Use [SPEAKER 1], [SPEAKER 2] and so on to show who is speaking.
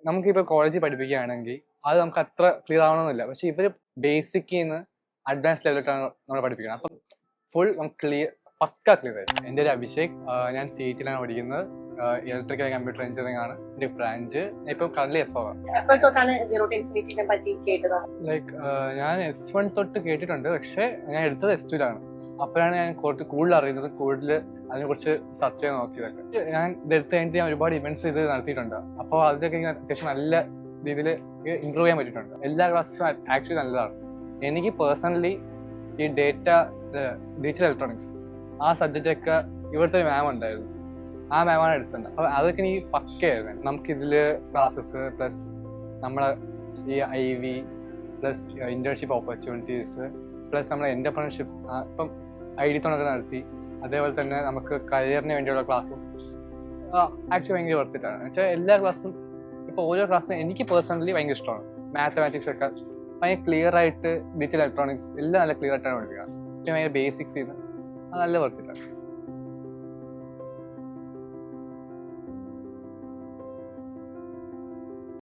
[SPEAKER 1] നമുക്കിപ്പോൾ കോളേജിൽ പഠിപ്പിക്കുകയാണെങ്കിൽ അത് നമുക്ക് അത്ര ക്ലിയർ ആവണമെന്നില്ല. പക്ഷെ ഇവർ ബേസിക്കിൽ നിന്ന് അഡ്വാൻസ് ലെവലിലേക്കാണ് നമ്മൾ പഠിപ്പിക്കുന്നത്. അപ്പം ഫുൾ നമുക്ക് ക്ലിയർ പക്ക ക്ലിയർ ആയിരുന്നു. എൻ്റെ ഒരു അഭിഷേക്, ഞാൻ CET-ലാണ് പഠിക്കുന്നത്. ഇലക്ട്രിക്കൽ ആൻഡ് കമ്പ്യൂട്ടർ എഞ്ചിനീയറിംഗ് ആണ് എൻ്റെ ബ്രാഞ്ച്. ഇപ്പം കറന്റ് S4 ആണ്. ലൈക്ക് ഞാൻ S1 തൊട്ട് കേട്ടിട്ടുണ്ട്, പക്ഷെ ഞാൻ എടുത്തത് S2-ലാണ്. അപ്പോഴാണ് ഞാൻ കുറച്ച് കൂടുതൽ അറിയുന്നത്, കൂടുതൽ അതിനെക്കുറിച്ച് സെർച്ച് ചെയ്ത് നോക്കിയതൊക്കെ. ഞാൻ ഇതെടുത്ത് കഴിഞ്ഞിട്ട് ഞാൻ ഒരുപാട് ഇവന്റ്സ് ഇത് നടത്തിയിട്ടുണ്ട്. അപ്പോൾ അതിലൊക്കെ അത്യാവശ്യം നല്ല രീതിയിൽ ഇമ്പ്രൂവ് ചെയ്യാൻ പറ്റിയിട്ടുണ്ട്. എല്ലാ ക്ലാസ്സും ആക്ച്വലി നല്ലതാണ്. എനിക്ക് പേഴ്സണലി ഈ ഡിജിറ്റൽ ഇലക്ട്രോണിക്സ് ആ സബ്ജക്റ്റൊക്കെ ഇവിടുത്തെ ഒരു മാം ഉണ്ടായിരുന്നു. ആ മാമാണ് എടുത്തിട്ടുണ്ട്. അപ്പോൾ അതൊക്കെ എനിക്ക് പക്കയായിരുന്നു. നമുക്കിതിൽ ക്ലാസ്സസ് പ്ലസ് നമ്മളെ ഈ IV plus internship opportunities plus നമ്മളെ എന്റർപ്രണർഷിപ്സ് ഇപ്പം ID-ത്തോണൊക്കെ നടത്തി. അതേപോലെ തന്നെ നമുക്ക് കരിയറിന് വേണ്ടിയുള്ള ക്ലാസ്സസ് ആക്ച്വലി ഭയങ്കര വർത്തിട്ടാണ്. എന്നുവെച്ചാൽ എല്ലാ ക്ലാസ്സും ഇപ്പോൾ ഓരോ ക്ലാസ്സും എനിക്ക് പേഴ്സണലി ഭയങ്കര ഇഷ്ടമാണ്. മാത്തമാറ്റിക്സ് ഒക്കെ ഭയങ്കര ക്ലിയർ ആയിട്ട്, ഡിജിറ്റൽ ഇലക്ട്രോണിക്സ് എല്ലാം നല്ല ക്ലിയർ ആയിട്ടാണ് പഠിപ്പിക്കുക. ഭയങ്കര ബേസിക്സ് ചെയ്ത് അത് നല്ല വർത്തിട്ടാണ്.